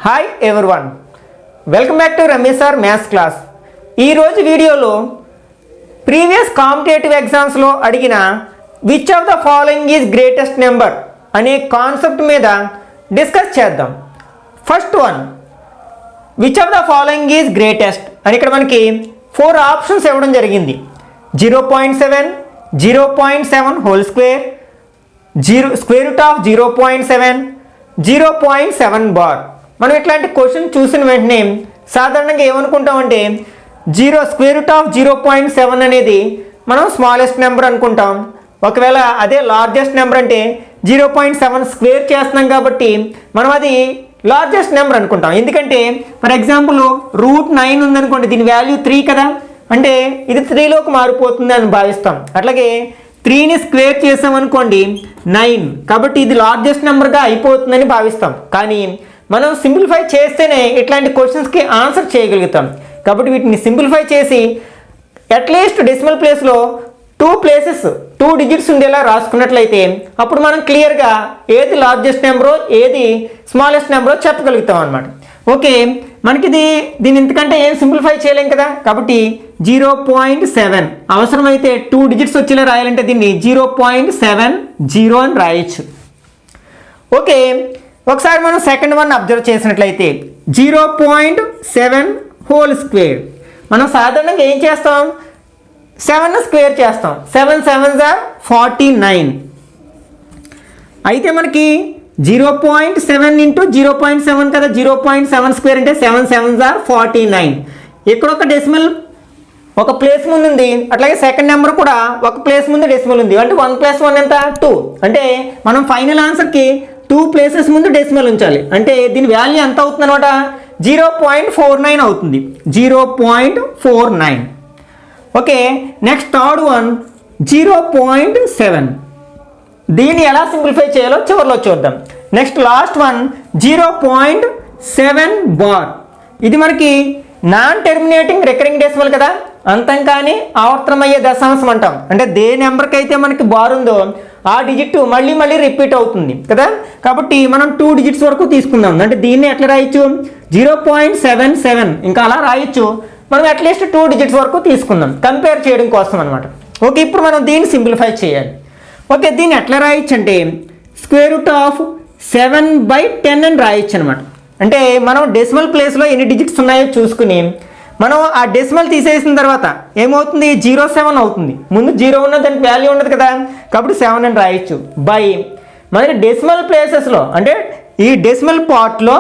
Hi everyone, welcome back to Ramesh sir maths class. ఈరోజు వీడియోలో previous competitive ఎగ్జామ్స్లో అడిగిన which of the following is greatest number అనే concept మీద డిస్కస్ చేద్దాం. First one, which of the following is greatest అని ఇక్కడ మనకి 4 ఆప్షన్స్ ఇవ్వడం జరిగింది. 0.7, 0.7 whole square, square root of 0.7, 0.7 bar. మనం ఇట్లాంటి క్వశ్చన్ చూసిన వెంటనే సాధారణంగా ఏమనుకుంటామంటే స్క్వేర్ రూట్ ఆఫ్ 0.7 అనేది మనం స్మాలెస్ట్ నెంబర్ అనుకుంటాం. ఒకవేళ అదే లార్జెస్ట్ నెంబర్ అంటే 0.7 స్క్వేర్ చేస్తున్నాం కాబట్టి మనం అది లార్జెస్ట్ నెంబర్ అనుకుంటాం. ఎందుకంటే ఫర్ ఎగ్జాంపుల్ √9 ఉందనుకోండి, దీని వాల్యూ 3 కదా, అంటే ఇది 3లోకి మారిపోతుంది అని భావిస్తాం. అట్లాగే 3ని స్క్వేర్ చేసామనుకోండి 9, కాబట్టి ఇది లార్జెస్ట్ నెంబర్గా అయిపోతుందని భావిస్తాం. కానీ మనం సింప్లిఫై చేస్తేనే ఇట్లాంటి క్వశ్చన్స్కి ఆన్సర్ చేయగలుగుతాం. కాబట్టి వీటిని సింప్లిఫై చేసి అట్లీస్ట్ డెసిమల్ ప్లేస్లో 2 డిజిట్స్ ఉండేలా రాసుకున్నట్లయితే అప్పుడు మనం క్లియర్గా ఏది లార్జెస్ట్ నెంబరో ఏది స్మాలెస్ట్ నెంబరో చెప్పగలుగుతాం అనమాట. ఓకే, మనకి దీని ఎందుకంటే ఏం సింప్లిఫై చేయలేం కదా, కాబట్టి 0.7 అవసరమైతే 2 డిజిట్స్ వచ్చేలా రాయాలంటే దీన్ని 0.70 అని రాయొచ్చు. ఓకే, ఒకసారి మనం సెకండ్ వన్ అబ్జర్వ్ చేసినట్లయితే 0.7 హోల్ స్క్వేర్. మనం సాధారణంగా ఏం చేస్తాం, 7 స్క్వేర్ చేస్తాం. 7 7s are 49. అయితే మనకి 0.7 ఇంటూ 0.7 కదా, 0.7 స్క్వేర్ అంటే 7 7s are 49. ఇక్కడ ఒక డెసిమల్ ఒక ప్లేస్ ముందు ఉంది, అట్లాగే సెకండ్ నెంబర్ కూడా ఒక ప్లేస్ ముందు డెసిమల్ ఉంది. అంటే 1 + 1 ఎంత 2. అంటే మనం ఫైనల్ ఆన్సర్కి 2 ప్లేసెస్ ముందు డెసిమల్ ఉంచాలి. అంటే దీని వాల్యూ ఎంత అవుతుంది అనమాట, 0.49 అవుతుంది. 0.49. Okay, next third one 0.7. దీన్ని ఎలా సింప్లిఫై చేయాలో చివరిలో చూద్దాం. Next last one 0.7 bar. ఇది మనకి నాన్ టెర్మినేటింగ్ రికరింగ్ డెసిమల్ కదా, అంతం కానీ ఆవర్తనమయ్యే దశాంశం అంటాం. అంటే దే నెంబర్కి అయితే మనకి బార్ ఉందో ఆ డిజిట్ మళ్ళీ రిపీట్ అవుతుంది కదా, కాబట్టి మనం 2 డిజిట్స్ వరకు తీసుకుందాం. అంటే దీన్ని ఎట్లా రాయొచ్చు, 0.77 ఇంకా అలా రాయొచ్చు. మనం అట్లీస్ట్ 2 డిజిట్స్ వరకు తీసుకుందాం కంపేర్ చేయడం కోసం అనమాట. ఓకే, ఇప్పుడు మనం దీన్ని సింప్లిఫై చేయాలి. ఓకే, దీన్ని ఎట్లా రాయొచ్చు అంటే స్క్వేర్ రూట్ ఆఫ్ 7/10 అని రాయొచ్చు అనమాట. అంటే మనం డెసిమల్ ప్లేస్లో ఎన్ని డిజిట్స్ ఉన్నాయో చూసుకుని మనం ఆ డెసిమల్ తీసేసిన తర్వాత ఏమవుతుంది, 07 అవుతుంది. ముందు 0 ఉన్న దానికి వాల్యూ ఉండదు కదా, కాబట్టి 7 అని రాయొచ్చు. బై మనకి డెసిమల్ ప్లేసెస్లో అంటే ఈ డెసిమల్ పార్ట్లో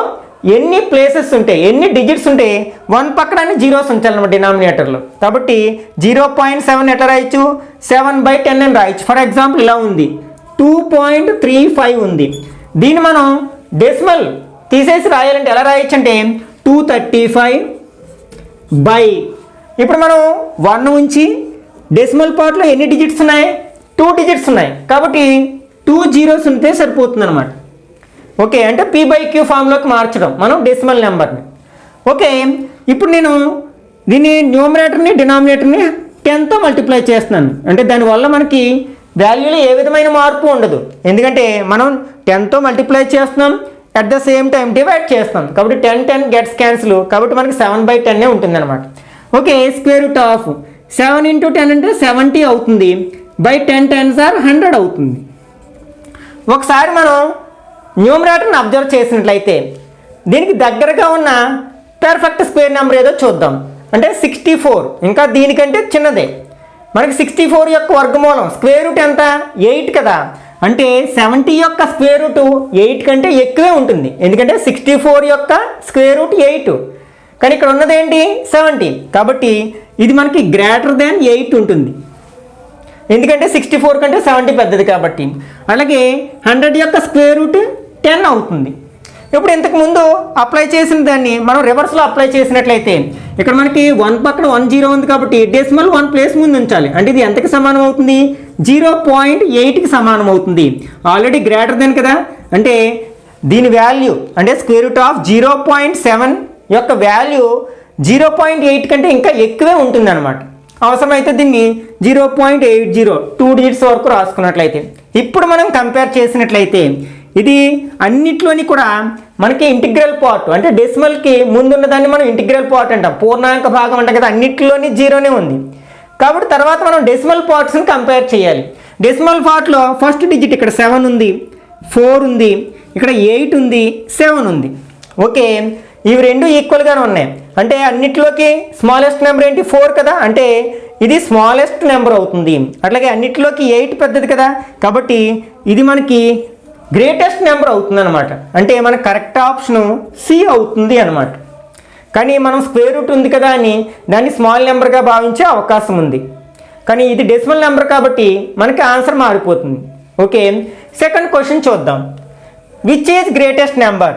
ఎన్ని ప్లేసెస్ ఉంటాయి, ఎన్ని డిజిట్స్ ఉంటాయి, 1 పక్కన అన్ని జీరోస్ ఉంచాలన్నమాట డినామినేటర్లో. కాబట్టి 0.7 ఎట్లా రాయొచ్చు, 7/10 అని రాయొచ్చు. ఫర్ ఎగ్జాంపుల్ ఇలా ఉంది, 2.35 ఉంది. దీన్ని మనం డెసిమల్ తీసేసి రాయాలంటే ఎలా రాయొచ్చు అంటే 235 బై, ఇప్పుడు మనం 1 ఉంచి డెసిమల్ పార్ట్లో ఎన్ని డిజిట్స్ ఉన్నాయి, 2 డిజిట్స్ ఉన్నాయి. కాబట్టి 2 జీరోస్ ఉంటే సరిపోతుంది అనమాట. ఓకే, అంటే P/Q ఫామ్లోకి మార్చడం మనం డెసిమల్ నెంబర్ని. ఓకే, ఇప్పుడు నేను దీన్ని న్యూమరేటర్ని డినామినేటర్ని 10తో మల్టిప్లై చేస్తున్నాను. అంటే దానివల్ల మనకి వాల్యూలో ఏ విధమైన మార్పు ఉండదు, ఎందుకంటే మనం 10తో మల్టిప్లై చేస్తున్నాం, at the same time divide చేస్తాం. కాబట్టి 10 గెట్స్ క్యాన్సిల్, కాబట్టి మనకి 7/10 ఉంటుంది అనమాట. ఓకే, స్క్వేర్ రూట్ ఆఫ్ 7 × 10 అంటే 70 అవుతుంది. బై 10 10s are 100 అవుతుంది. ఒకసారి మనం న్యూమరేటర్ని అబ్జర్వ్ చేసినట్లయితే దీనికి దగ్గరగా ఉన్న పర్ఫెక్ట్ స్క్వేర్ నెంబర్ ఏదో చూద్దాం. అంటే 64, ఇంకా దీనికంటే చిన్నదే. మనకి 64 యొక్క వర్గమూలం స్క్వేర్ రూట్ ఎంత, 8 కదా. అంటే 70 యొక్క స్క్వేర్ రూట్ 8 కంటే ఎక్కువే ఉంటుంది, ఎందుకంటే 64 యొక్క స్క్వేర్ రూట్ 8, కానీ ఇక్కడ ఉన్నది ఏంటి 70. కాబట్టి ఇది మనకి గ్రేటర్ దాన్ 8 ఉంటుంది, ఎందుకంటే 64 కంటే 70 పెద్దది కాబట్టి. అలాగే 100 యొక్క స్క్వేర్ రూట్ 10 అవుతుంది. ఇప్పుడు ఇంతకుముందు అప్లై చేసిన దాన్ని మనం రివర్స్లో అప్లై చేసినట్లయితే ఇక్కడ మనకి 1 పక్కన 1 జీరో ఉంది, కాబట్టి డెసిమల్ 1 ప్లేస్ ముందు ఉంచాలి. అంటే ఇది ఎంతకి సమానం అవుతుంది, 0.8కి సమానం అవుతుంది. ఆల్రెడీ గ్రేటర్ దెన్ కదా, అంటే దీని వాల్యూ అంటే స్క్వేర్ రూట్ ఆఫ్ 0.7 యొక్క వాల్యూ 0.8 కంటే ఇంకా ఎక్కువే ఉంటుంది అనమాట. అవసరమైతే దీన్ని 0.80 2 డిజిట్స్ వరకు రాసుకున్నట్లయితే, ఇప్పుడు మనం కంపేర్ చేసినట్లయితే ఇది అన్నిట్లోని కూడా మనకి ఇంటిగ్రల్ పార్ట్ అంటే డెసిమల్కి ముందున్న దాన్ని మనం ఇంటిగ్రల్ పార్ట్ అంటాం, పూర్ణాంక భాగం అంటాం కదా, అన్నిటిలోని జీరోనే ఉంది. కాబట్టి తర్వాత మనం డెసిమల్ పార్ట్స్ని కంపేర్ చేయాలి. డెసిమల్ పార్ట్లో ఫస్ట్ డిజిట్ ఇక్కడ 7 ఉంది, 4 ఉంది, ఇక్కడ 8 ఉంది, 7 ఉంది. ఓకే, ఇవి రెండు ఈక్వల్గానే ఉన్నాయి. అంటే అన్నిటిలోకి స్మాలెస్ట్ నెంబర్ ఏంటి 4 కదా, అంటే ఇది స్మాలెస్ట్ నెంబర్ అవుతుంది. అట్లాగే అన్నిటిలోకి 8 పెద్దది కదా, కాబట్టి ఇది మనకి గ్రేటెస్ట్ నెంబర్ అవుతుంది అనమాట. అంటే మన కరెక్ట్ ఆప్షను సి అవుతుంది అనమాట. కానీ మనం స్క్వేర్ రూట్ ఉంది కదా అని దాన్ని స్మాల్ నెంబర్గా భావించే అవకాశం ఉంది. కానీ ఇది డెసిమల్ నెంబర్ కాబట్టి మనకి ఆన్సర్ మారిపోతుంది. ఓకే, సెకండ్ క్వశ్చన్ చూద్దాం. Which is greatest number?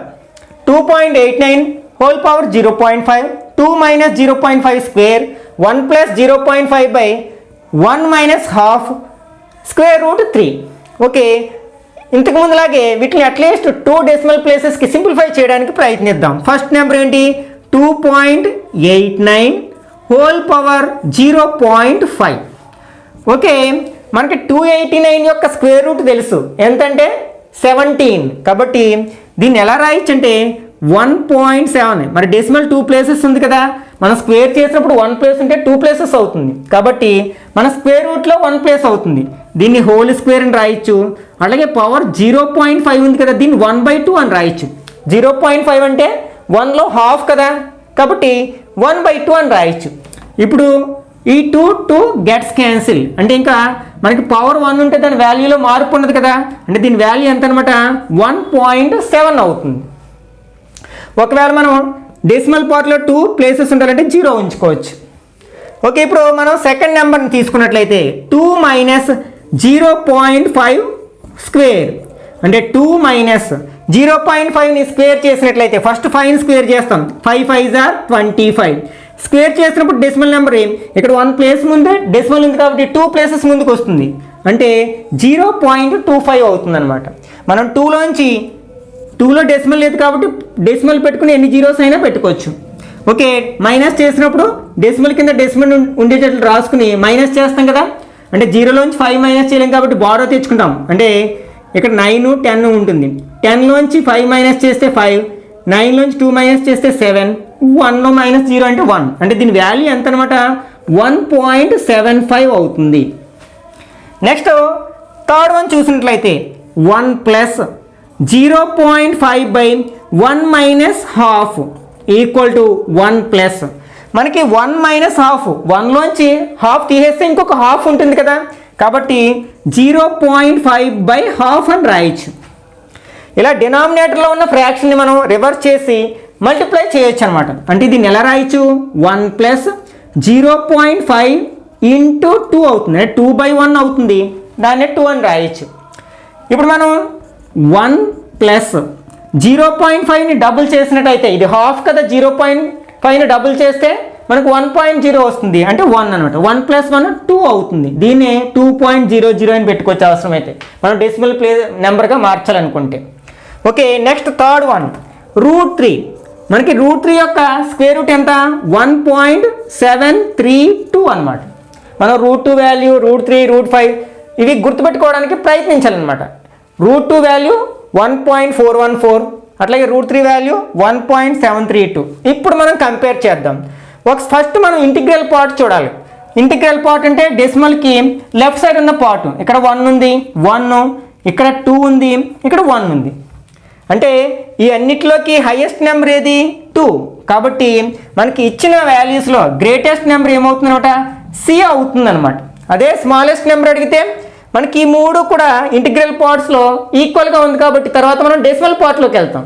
2.89 whole power 0.5, 2 minus 0.5 square, 1 plus 0.5 by 1 minus half, square root 3. Okay, ఇంతకు ముందులాగే వీటిని అట్లీస్ట్ 2 డెసిమల్ ప్లేసెస్కి సింప్లిఫై చేయడానికి ప్రయత్నిద్దాం. ఫస్ట్ నెంబర్ ఏంటి? 2.89 హోల్ పవర్ 0.5. ఓకే, మనకి 289 యొక్క స్క్వేర్ రూట్ తెలుసు, ఎంతంటే 17. కాబట్టి దీన్ని ఎలా రాయొచ్చు అంటే 1.7. మరి డెసిమల్ 2 ప్లేసెస్ ఉంది కదా, మనం స్క్వేర్ చేసినప్పుడు 1 ప్లేస్ ఉంటే 2 ప్లేసెస్ అవుతుంది. కాబట్టి మన స్క్వేర్ రూట్లో 1 ప్లేస్ అవుతుంది. దీన్ని హోల్ స్క్వేర్ అని రాయొచ్చు. అలాగే పవర్ 0.5 ఉంది కదా, దీన్ని 1/2 అని రాయొచ్చు. 0.5 అంటే 1లో హాఫ్ కదా, కాబట్టి 1/2 అని రాయొచ్చు. ఇప్పుడు ఈ 2 గెట్స్ క్యాన్సిల్, అంటే ఇంకా మనకి పవర్ 1 ఉంటే దాని వాల్యూలో మార్పు ఉన్నది కదా, అంటే దీని వాల్యూ ఎంత అనమాట 1.7 అవుతుంది. ఒకవేళ మనం డెసిమల్ పార్ట్లో 2 ప్లేసెస్ ఉండాలంటే 0 ఉంచుకోవచ్చు. ఓకే, ఇప్పుడు మనం సెకండ్ నెంబర్ని తీసుకున్నట్లయితే 2 మైనస్ 0.5 స్క్వేర్, అంటే 2 మైనస్ 0.5ని స్క్వేర్ చేసినట్లయితే ఫస్ట్ 5ని స్క్వేర్ చేస్తాం. 5 5 ఆర్ 25. స్క్వేర్ చేసినప్పుడు డెసిమల్ నెంబర్ ఇక్కడ 1 ప్లేస్ ముందే డెసిమల్ ఉంది కాబట్టి 2 ప్లేసెస్ ముందుకు వస్తుంది, అంటే 0.25 అవుతుంది అనమాట. మనం 2లో డెసిమల్ లేదు కాబట్టి డెసిమల్ పెట్టుకుని ఎన్ని జీరోస్ అయినా పెట్టుకోవచ్చు. ఓకే, మైనస్ చేసినప్పుడు డెసిమల్ కింద డెసిమల్ ఉండేటట్లు రాసుకుని మైనస్ చేస్తాం కదా, అంటే 0లోంచి 5 మైనస్ చేయలేం కాబట్టి బారో తెచ్చుకుంటాం. అంటే ఇక్కడ 9 10 ఉంటుంది. 10లోంచి 5 మైనస్ చేస్తే 5, 9లోంచి 2 మైనస్ చేస్తే 7, 1లో మైనస్ 0 అంటే 1. అంటే దీని వాల్యూ ఎంత అనమాట 1.75 అవుతుంది. నెక్స్ట్ థర్డ్ వన్ చూసినట్లయితే 1 plus 0.5 by 1 minus half equal to 1 plus, మనకి 1 మైనస్ హాఫ్, 1లోంచి హాఫ్ తీసేస్తే ఇంకొక హాఫ్ ఉంటుంది కదా, కాబట్టి 0.5 బై హాఫ్ అని రాయొచ్చు. ఇలా డినామినేటర్లో ఉన్న ఫ్రాక్షన్ని మనం రివర్స్ చేసి మల్టిప్లై చేయొచ్చు అనమాట. అంటే దీన్ని ఎలా రాయొచ్చు 1 ప్లస్ 0.5 ఇంటూ 2 అవుతుంది, 2/1 అవుతుంది, దాన్ని 2 అని రాయొచ్చు. ఇప్పుడు మనం 1 ప్లస్ 0.5ని డబుల్ చేసినట్టయితే ఇది హాఫ్ కదా, 0.5ని డబుల్ చేస్తే మనకు 1.0 వస్తుంది, అంటే 1 అనమాట. 1 ప్లస్ 1 2 అవుతుంది. దీన్నే 2.00 అని పెట్టుకోవచ్చు అవసరం అయితే, మనం డెసిమల్ నెంబర్గా మార్చాలనుకుంటే. Okay, next third one √3. మనకి √3 యొక్క స్క్వేర్ రూట్ ఎంత 1.732 అనమాట. మనం √2 వాల్యూ, √3, √5 ఇవి గుర్తుపెట్టుకోవడానికి ప్రయత్నించాలన్నమాట. √2 వాల్యూ 1.414, అట్లాగే √3 వాల్యూ 1.732. ఇప్పుడు మనం కంపేర్ చేద్దాం. ఫస్ట్ మనం ఇంటిగ్రల్ పార్ట్ చూడాలి. ఇంటిగ్రల్ పార్ట్ అంటే డెసిమల్కి లెఫ్ట్ సైడ్ ఉన్న పార్ట్, ఇక్కడ 1 ఉంది, 1, ఇక్కడ 2 ఉంది, ఇక్కడ 1 ఉంది. అంటే ఈ అన్నిటిలోకి హైయెస్ట్ నెంబర్ ఏది 2. కాబట్టి మనకి ఇచ్చిన వాల్యూస్లో గ్రేటెస్ట్ నెంబర్ ఏమవుతుందన్నమాట సి అవుతుందన్నమాట. అదే స్మాలెస్ట్ నెంబర్ అడిగితే మనకి ఈ 3 కూడా ఇంటిగ్రల్ పార్ట్స్లో ఈక్వల్గా ఉంది కాబట్టి తర్వాత మనం డెసిమల్ పార్ట్లోకి వెళ్తాం.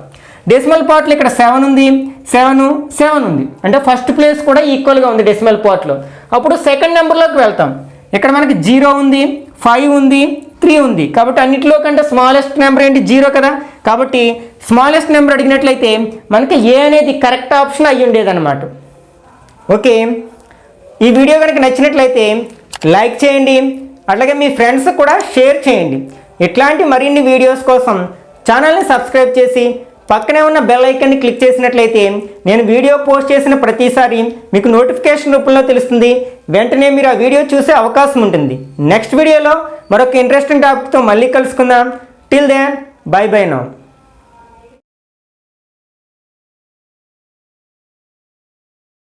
డెసిమల్ పార్ట్లో ఇక్కడ 7 ఉంది, 7 ఉంది, అంటే ఫస్ట్ ప్లేస్ కూడా ఈక్వల్గా ఉంది డెసిమల్ పార్ట్లో. అప్పుడు సెకండ్ నెంబర్లోకి వెళ్తాం. ఇక్కడ మనకి 0 ఉంది, 5 ఉంది, 3 ఉంది, కాబట్టి అన్నిటిలో కంటే స్మాలెస్ట్ నెంబర్ ఏంటి 0 కదా, కాబట్టి స్మాలెస్ట్ నెంబర్ అడిగినట్లయితే మనకి ఏ అనేది కరెక్ట్ ఆప్షన్ అయ్యి ఉండేదన్నమాట. ఓకే, ఈ వీడియో కనుక నచ్చినట్లయితే లైక్ చేయండి, అట్లాగే మీ ఫ్రెండ్స్ కూడా షేర్ చేయండి. ఇట్లాంటి మరిన్ని వీడియోస్ కోసం ఛానల్ని సబ్స్క్రైబ్ చేసి పక్కనే ఉన్న బెల్ ఐకాన్ని క్లిక్ చేసినట్లయితే నేను వీడియో పోస్ట్ చేసిన ప్రతిసారి మీకు నోటిఫికేషన్ రూపంలో తెలుస్తుంది. వెంటనే మీరు ఆ వీడియో చూసే అవకాశం ఉంటుంది. నెక్స్ట్ వీడియోలో మరొక ఇంట్రెస్టింగ్ టాపిక్తో మళ్ళీ కలుసుకుందాం. Till then bye bye now.